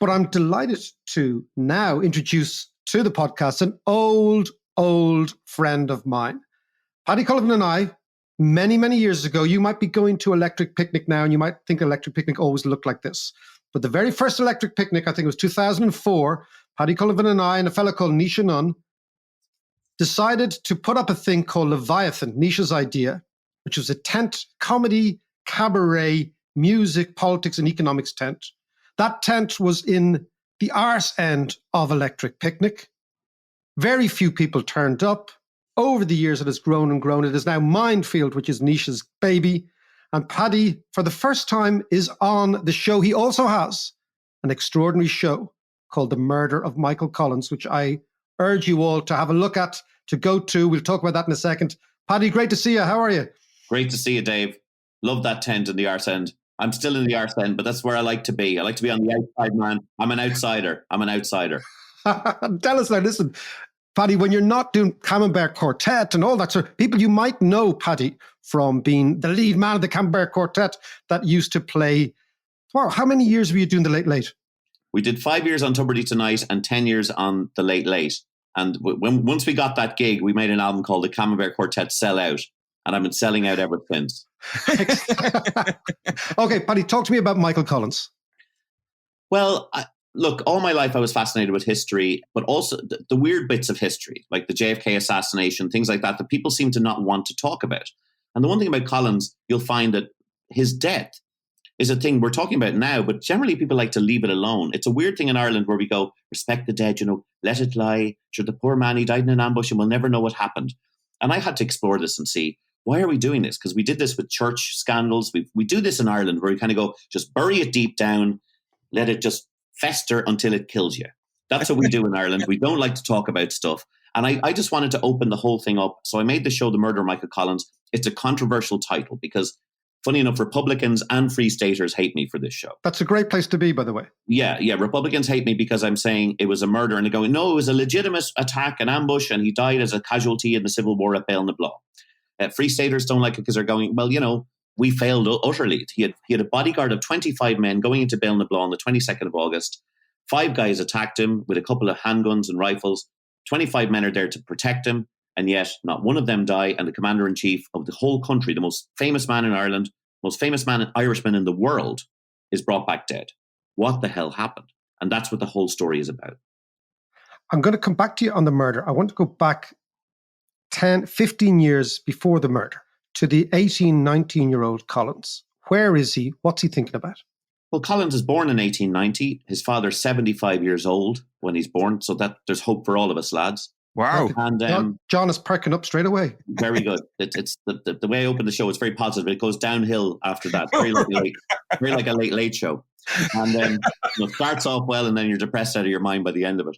But I'm delighted to now introduce to the podcast an old friend of mine. Paddy Cullivan and I, many years ago, you might be going to Electric Picnic now and you might think Electric Picnic always looked like this. But the very first Electric Picnic, I think it was 2004, Paddy Cullivan and I and a fellow called Nisha Nunn decided to put up a thing called Leviathan, Nisha's idea, which was a tent, comedy, cabaret, music, politics, and economics tent. That tent was in the arse end of Electric Picnic. Very few people turned up. Over the years, it has grown and grown. It is now Minefield, which is Nisha's baby. And Paddy, for the first time, is on the show. He also has an extraordinary show called The Murder of Michael Collins, which I urge you all to have a look at, to go to. We'll talk about that in a second. Paddy, great to see you. How are you? Great to see you, Dave. Love that tent in the arse end. I'm still in the arse end, but that's where I like to be. I like to be on the outside, man. I'm an outsider. Tell us now, listen, Paddy, when you're not doing Camembert Quartet and all that sort of people, you might know Paddy from being the lead man of the Camembert Quartet that used to play. Wow, how many years were you doing the Late Late? We did 5 years on Tuberty Tonight and 10 years on the Late Late. And once we got that gig, we made an album called the Camembert Quartet Sell Out. And I've been selling out ever since. Okay, Paddy, talk to me about Michael Collins. Well, look, all my life I was fascinated with history, but also the weird bits of history, like the JFK assassination, things like that people seem to not want to talk about. And the one thing about Collins, you'll find that his death is a thing we're talking about now, but generally people like to leave it alone. It's a weird thing in Ireland where we go, respect the dead, let it lie. Sure, the poor man, he died in an ambush and we'll never know what happened. And I had to explore this and see, why are we doing this? Because we did this with church scandals. We do this in Ireland where we kind of go, just bury it deep down, let it just fester until it kills you. That's what we do in Ireland. We don't like to talk about stuff. And I just wanted to open the whole thing up. So I made the show, The Murder of Michael Collins. It's a controversial title because, funny enough, Republicans and Free Staters hate me for this show. That's a great place to be, by the way. Yeah. Republicans hate me because I'm saying it was a murder. And they're going, no, it was a legitimate attack, an ambush, and he died as a casualty in the Civil War at Ballinablaw. Free Staters don't like it because they're going, well, we failed utterly. He had a bodyguard of 25 men going into Ballinablaw on the 22nd of August. 5 guys attacked him with a couple of handguns and rifles. 25 men are there to protect him, and yet not one of them die. And the commander-in-chief of the whole country, the most famous man in Ireland, most famous Irishman in the world, is brought back dead. What the hell happened? And that's what the whole story is about. I'm going to come back to you on the murder. I want to go back 10, 15 years before the murder to the 18, 19-year-old Collins. Where is he? What's he thinking about? Well, Collins is born in 1890. His father's 75 years old when he's born, so that there's hope for all of us lads. Wow. And John is perking up straight away. Very good. It's the way I open the show, it's very positive. It goes downhill after that. Very like a late late show. And then it starts off well and then you're depressed out of your mind by the end of it.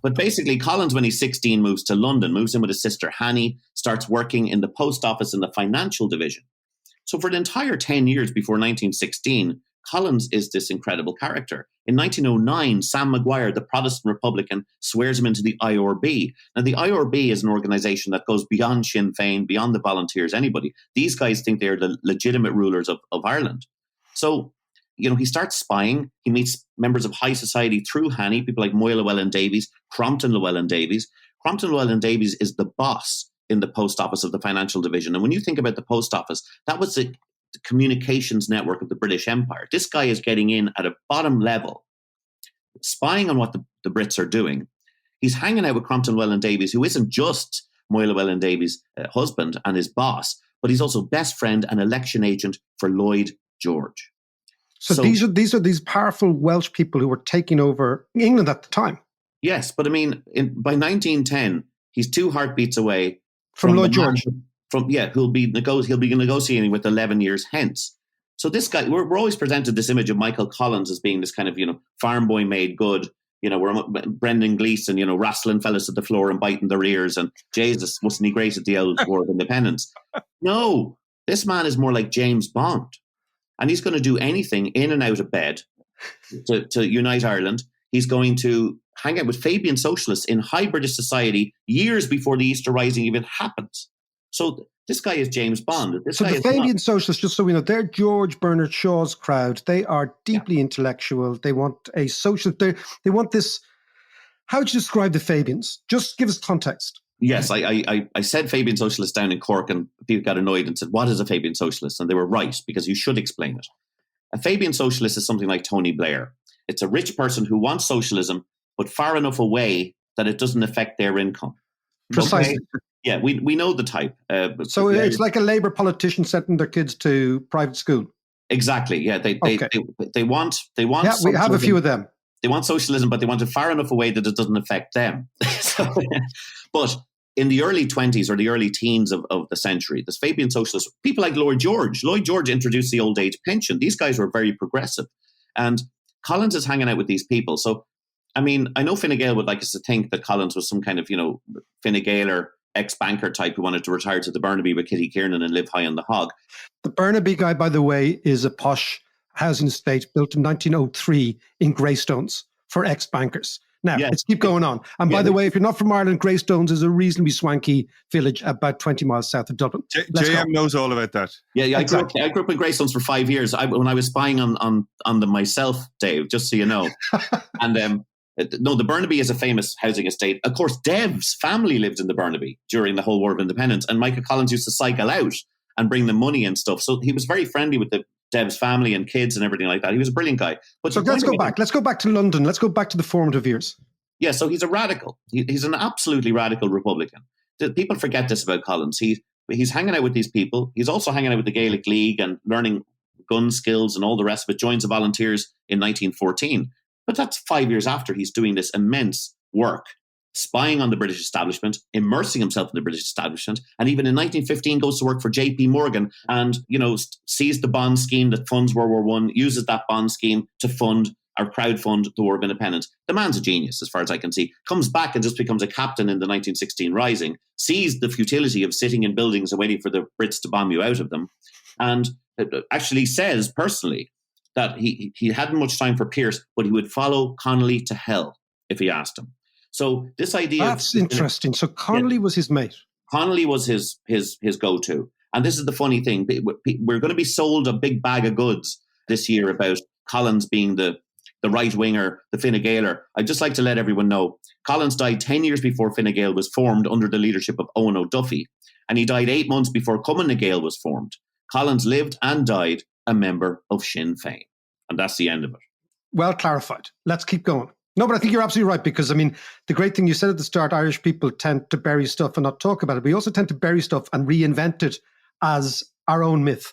But basically, Collins, when he's 16, moves to London, moves in with his sister Hanny, starts working in the post office in the financial division. So for the entire 10 years before 1916, Collins is this incredible character. In 1909, Sam Maguire, the Protestant Republican, swears him into the IRB. Now, the IRB is an organization that goes beyond Sinn Féin, beyond the volunteers, anybody. These guys think they're the legitimate rulers of Ireland. So, he starts spying. He meets members of high society through Hanny, people like Moyle Llewellyn Davies, Crompton Llewellyn Davies. Crompton Llewellyn Davies is the boss in the post office of the financial division. And when you think about the post office, that was the communications network of the British Empire. This guy is getting in at a bottom level, spying on what the Brits are doing. He's hanging out with Crompton Llewellyn Davies, who isn't just Moyle Llewellyn Davies' husband and his boss, but he's also best friend and election agent for Lloyd George. So these are these powerful Welsh people who were taking over England at the time. Yes, but I mean, by 1910, he's 2 heartbeats away from Lloyd George. He'll be negotiating with 11 years hence. So this guy, we're always presented this image of Michael Collins as being this kind of farm boy made good. We're Brendan Gleeson, wrestling fellas to the floor and biting their ears, and Jesus, wasn't he great at the old War of Independence? No, this man is more like James Bond. And he's going to do anything in and out of bed to unite Ireland. He's going to hang out with Fabian socialists in high British society years before the Easter Rising even happens. So this guy is James Bond. So the Fabian socialists, just so we know, they're George Bernard Shaw's crowd. They are deeply intellectual. They want a social. They want this. How would you describe the Fabians? Just give us context. Yes, I said Fabian socialist down in Cork, and people got annoyed and said, "What is a Fabian socialist?" And they were right, because you should explain it. A Fabian socialist is something like Tony Blair. It's a rich person who wants socialism, but far enough away that it doesn't affect their income. Precisely. Okay? Yeah, we know the type. So it's like a Labour politician sending their kids to private school. Exactly. Yeah, they want. Yeah, we have a few of them. They want socialism, but they want it far enough away that it doesn't affect them. But in the early 20s or the early teens of the century, the Fabian socialists, people like Lloyd George introduced the old age pension. These guys were very progressive. And Collins is hanging out with these people. So, I mean, I know Fine Gael would like us to think that Collins was some kind of, Fine Gaeler ex-banker type who wanted to retire to the Burnaby with Kitty Kiernan and live high on the hog. The Burnaby guy, by the way, is a posh housing estate built in 1903 in Greystones for ex-bankers. Now, let's keep going on. And by the way, if you're not from Ireland, Greystones is a reasonably swanky village about 20 miles south of Dublin. JM knows all about that. Yeah, exactly. I grew up in Greystones for 5 years. When I was spying on them myself, Dave, just so you know. And no, the Burnaby is a famous housing estate. Of course, Dev's family lived in the Burnaby during the whole War of Independence, and Michael Collins used to cycle out and bring them money and stuff. So he was very friendly with the Dev's family and kids and everything like that. He was a brilliant guy. But so let's go back. Let's go back to London. Let's go back to the formative years. Yeah, so he's a radical. He's an absolutely radical Republican. People forget this about Collins. He's hanging out with these people. He's also hanging out with the Gaelic League and learning gun skills and all the rest of it. Joins the Volunteers in 1914. But that's 5 years after he's doing this immense work, spying on the British establishment, immersing himself in the British establishment, and even in 1915 goes to work for J.P. Morgan and, sees the bond scheme that funds World War I, uses that bond scheme to fund or crowdfund the War of Independence. The man's a genius, as far as I can see. Comes back and just becomes a captain in the 1916 Rising, sees the futility of sitting in buildings and waiting for the Brits to bomb you out of them, and actually says personally that he hadn't much time for Pierce, but he would follow Connolly to hell if he asked him. So this idea... That's interesting. So Connolly was his mate. Connolly was his go-to. And this is the funny thing. We're going to be sold a big bag of goods this year about Collins being the right-winger, the Fine Gaeler. I'd just like to let everyone know, Collins died 10 years before Fine Gael was formed under the leadership of Owen O'Duffy. And he died 8 months before Cumann Gael was formed. Collins lived and died a member of Sinn Féin. And that's the end of it. Well clarified. Let's keep going. No, but I think you're absolutely right, because, I mean, the great thing you said at the start, Irish people tend to bury stuff and not talk about it. We also tend to bury stuff and reinvent it as our own myth.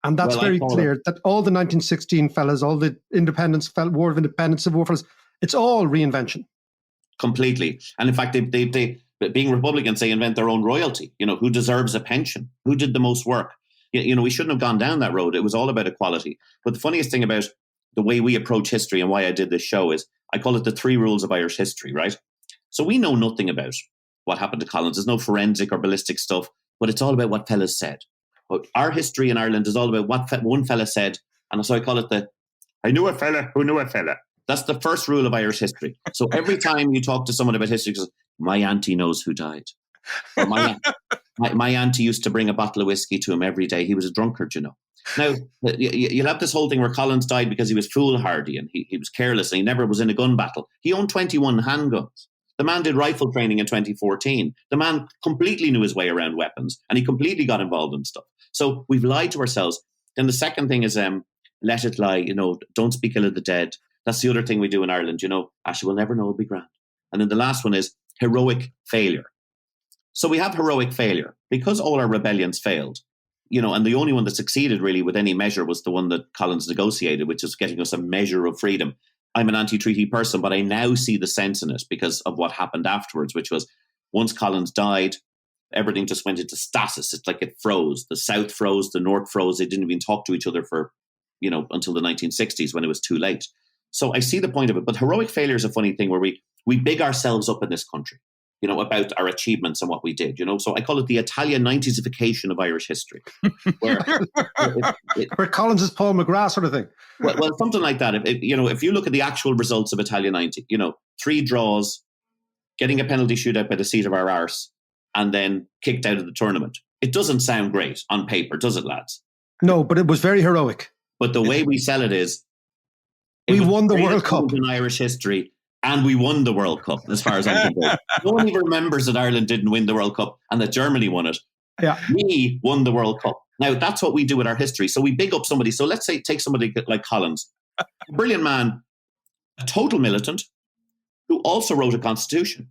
And that's very clear that all the 1916 fellas, all the War of Independence, Civil War fellas, it's all reinvention. Completely. And in fact, they being Republicans, they invent their own royalty. Who deserves a pension? Who did the most work? We shouldn't have gone down that road. It was all about equality. But the funniest thing about the way we approach history and why I did this show is I call it the 3 rules of Irish history, right? So we know nothing about what happened to Collins. There's no forensic or ballistic stuff, but it's all about what fellas said. But our history in Ireland is all about what one fella said. And so I call it I knew a fella who knew a fella. That's the first rule of Irish history. So every time you talk to someone about history, goes, my auntie knows who died. Or my auntie used to bring a bottle of whiskey to him every day. He was a drunkard, Now, you'll have this whole thing where Collins died because he was foolhardy and he was careless and he never was in a gun battle. He owned 21 handguns. The man did rifle training in 2014. The man completely knew his way around weapons and he completely got involved in stuff. So we've lied to ourselves. Then the second thing is let it lie. Don't speak ill of the dead. That's the other thing we do in Ireland. Ashley will never know, it'll be grand. And then the last one is heroic failure. So we have heroic failure because all our rebellions failed. And the only one that succeeded really with any measure was the one that Collins negotiated, which is getting us a measure of freedom. I'm an anti-treaty person, but I now see the sense in it because of what happened afterwards, which was once Collins died, everything just went into stasis. It's like it froze. The South froze, the North froze. They didn't even talk to each other for, until the 1960s when it was too late. So I see the point of it. But heroic failure is a funny thing where we big ourselves up in this country. About our achievements and what we did, So I call it the Italian 90sification of Irish history. Where Collins is Paul McGrath sort of thing. Well, something like that. If you look at the actual results of Italia 90, 3 draws, getting a penalty shootout by the seat of our arse, and then kicked out of the tournament. It doesn't sound great on paper, does it, lads? No, but it was very heroic. But the way we sell it is... We won the World Cup. In Irish history, and we won the World Cup, as far as I'm concerned. No one even remembers that Ireland didn't win the World Cup and that Germany won it. Yeah. We won the World Cup. Now, that's what we do with our history. So we big up somebody. So let's say, take somebody like Collins, a brilliant man, a total militant, who also wrote a constitution,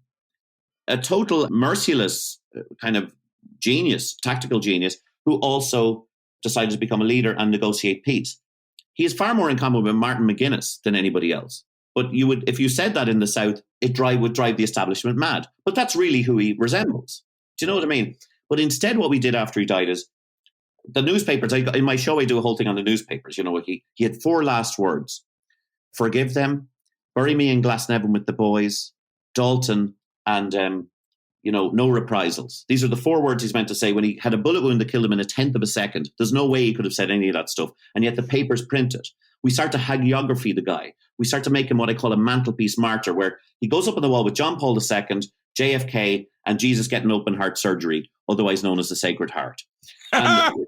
a total merciless kind of genius, tactical genius, who also decided to become a leader and negotiate peace. He has far more in common with Martin McGuinness than anybody else. But you would, if you said that in the South, would drive the establishment mad. But that's really who he resembles. Do you know what I mean? But instead, what we did after he died is the newspapers. In my show, I do a whole thing on the newspapers. You know, he had 4 last words: forgive them, bury me in Glasnevin with the boys, Dalton, and no reprisals. These are the 4 words he's meant to say when he had a bullet wound that killed him in a 10th of a second. There's no way he could have said any of that stuff. And yet the papers print it. We start to hagiography the guy. We start to make him what I call a mantelpiece martyr, where he goes up on the wall with John Paul II, JFK, and Jesus getting open heart surgery, otherwise known as the Sacred Heart. And,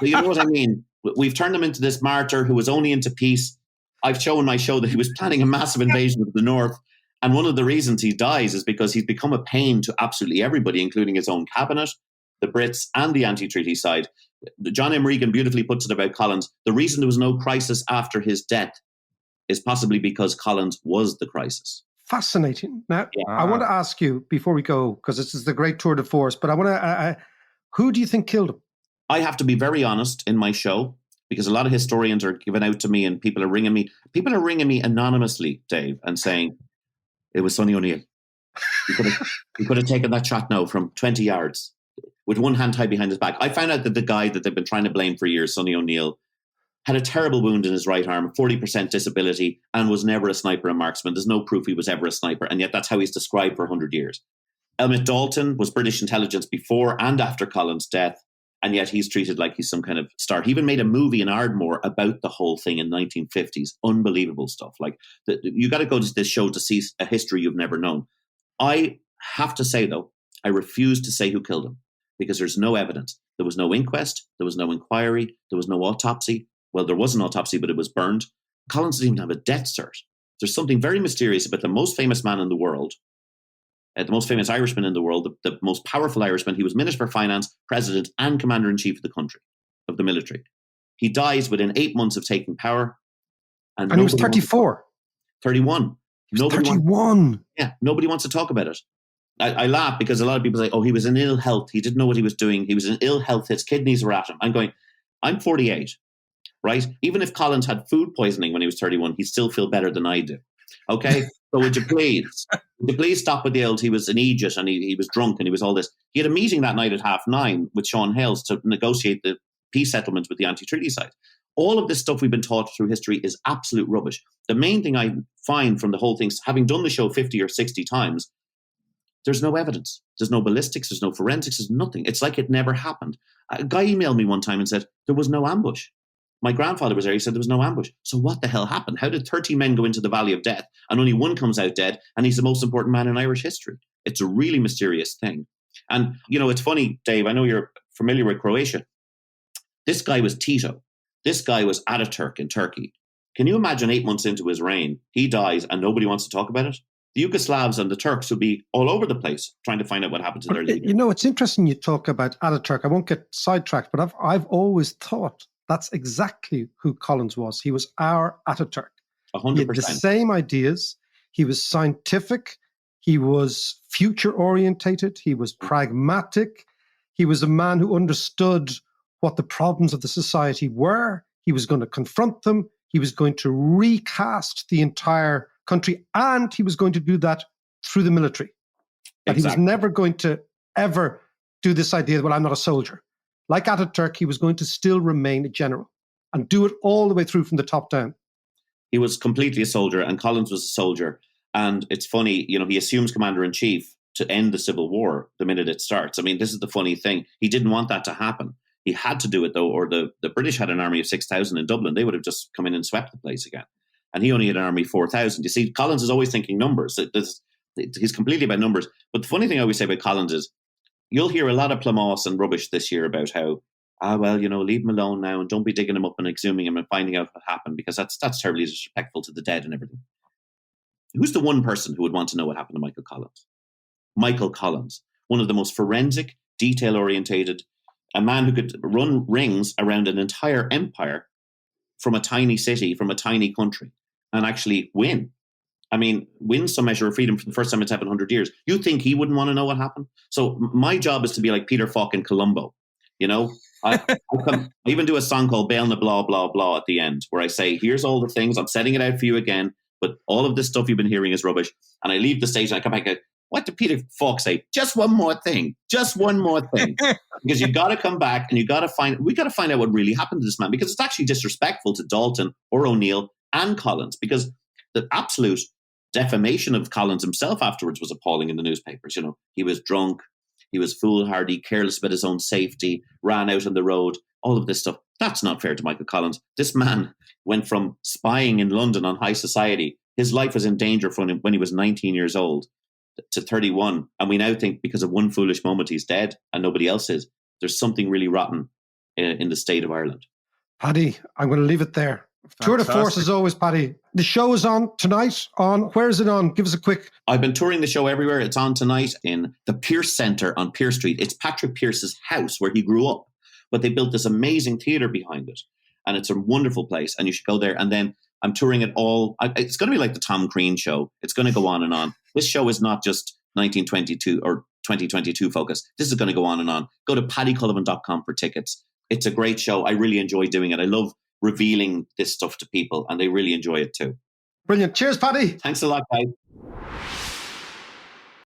you know what I mean? We've turned him into this martyr who was only into peace. I've shown in my show that he was planning a massive invasion of the North. And one of the reasons he dies is because he's become a pain to absolutely everybody, including his own cabinet, the Brits, and the anti-treaty side. John M. Regan beautifully puts it about Collins. The reason there was no crisis after his death is possibly because Collins was the crisis. Fascinating. Now, I want to ask you, before we go, because this is the great tour de force, but I want to, who do you think killed him? I have to be very honest in my show, because a lot of historians are giving out to me and people are ringing me. People are ringing me anonymously, Dave, and saying, it was Sonny O'Neill. He could have taken that shot now from 20 yards with one hand tied behind his back. I found out that the guy that they've been trying to blame for years, Sonny O'Neill, had a terrible wound in his right arm, 40% disability, and was never a sniper and marksman. There's no proof he was ever a sniper, and yet that's how he's described for 100 years. Elmet Dalton was British intelligence before and after Collins' death, and yet he's treated like he's some kind of star. He even made a movie in Ardmore about the whole thing in the 1950s. Unbelievable stuff. Like, you got to go to this show to see a history you've never known. I have to say, though, I refuse to say who killed him because there's no evidence. There was no inquest. There was no inquiry. There was no autopsy. Well, there was an autopsy, but it was burned. Collins didn't even have a death cert. There's something very mysterious about the most famous man in the world, the most famous Irishman in the world, the most powerful Irishman. He was Minister for Finance, President, and Commander-in-Chief of the country, of the military. He dies within 8 months of taking power. And he was 34. 31. He was 31. Nobody wants to talk about it. I laugh because a lot of people say, oh, he was in ill health. He didn't know what he was doing. He was in ill health. His kidneys were at him. I'm going, I'm 48, right? Even if Collins had food poisoning when he was 31, he'd still feel better than I do. Okay? So would you please stop with the old, he was an Aegis and he was drunk and he was all this. He had a meeting that night at 9:30 with Sean Hales to negotiate the peace settlement with the anti-treaty side. All of this stuff we've been taught through history is absolute rubbish. The main thing I find from the whole thing, having done the show 50 or 60 times, there's no evidence. There's no ballistics. There's no forensics. There's nothing. It's like it never happened. A guy emailed me one time and said, there was no ambush. My grandfather was there. He said there was no ambush. So what the hell happened? How did 30 men go into the Valley of Death and only one comes out dead and he's the most important man in Irish history? It's a really mysterious thing. And, you know, it's funny, Dave, I know you're familiar with Croatia. This guy was Tito. This guy was Ataturk in Turkey. Can you imagine 8 months into his reign, he dies and nobody wants to talk about it? The Yugoslavs and the Turks will be all over the place trying to find out what happened to their leader. You know, it's interesting you talk about Ataturk. I won't get sidetracked, but I've always thought that's exactly who Collins was. He was our Ataturk. 100%. He had the same ideas. He was scientific. He was future-orientated. He was pragmatic. He was a man who understood what the problems of the society were. He was going to confront them. He was going to recast the entire country, and he was going to do that through the military. And he was never going to ever do this idea, well, I'm not a soldier. Like Ataturk, he was going to still remain a general and do it all the way through from the top down. He was completely a soldier, and Collins was a soldier. And it's funny, you know, he assumes commander-in-chief to end the Civil War the minute it starts. I mean, this is the funny thing. He didn't want that to happen. He had to do it, though, or the British had an army of 6,000 in Dublin. They would have just come in and swept the place again. And he only had an army of 4,000. You see, Collins is always thinking numbers. He's completely about numbers. But the funny thing I always say about Collins is you'll hear a lot of plumos and rubbish this year about how, leave him alone now and don't be digging him up and exhuming him and finding out what happened, because that's terribly disrespectful to the dead and everything. Who's the one person who would want to know what happened to Michael Collins? Michael Collins, one of the most forensic, detail-orientated, a man who could run rings around an entire empire from a tiny city, from a tiny country, and actually win. I mean, win some measure of freedom for the first time in 700 years. You think he wouldn't want to know what happened? So my job is to be like Peter Falk in Columbo. You know, I even do a song called Bail na Blah, Blah, Blah at the end, where I say, here's all the things, I'm setting it out for you again, but all of this stuff you've been hearing is rubbish. And I leave the stage and I come back and go, what did Peter Falk say? Just one more thing. Just one more thing. Because you got to come back and we got to find out what really happened to this man, because it's actually disrespectful to Dalton or O'Neill and Collins, because the absolute defamation of Collins himself afterwards was appalling in the newspapers. You know, he was drunk, he was foolhardy, careless about his own safety, ran out on the road, all of this stuff. That's not fair to Michael Collins. This man went from spying in London on high society. His life was in danger from when he was 19 years old to 31. And we now think because of one foolish moment he's dead and nobody else is. There's something really rotten in the state of Ireland. Paddy, I'm going to leave it there. Tour de force as always, Paddy. The show is on tonight. Where is it on? Give us a quick. I've been touring the show everywhere. It's on tonight in the Pierce Centre on Pierce Street. It's Patrick Pierce's house where he grew up, but they built this amazing theatre behind it, and it's a wonderful place. And you should go there. And then I'm touring it all. It's going to be like the Tom Crean show. It's going to go on and on. This show is not just 1922 or 2022 focus. This is going to go on and on. Go to paddycullivan.com for tickets. It's a great show. I really enjoy doing it. I love revealing this stuff to people, and they really enjoy it too. Brilliant. Cheers, Paddy. Thanks a lot, guys.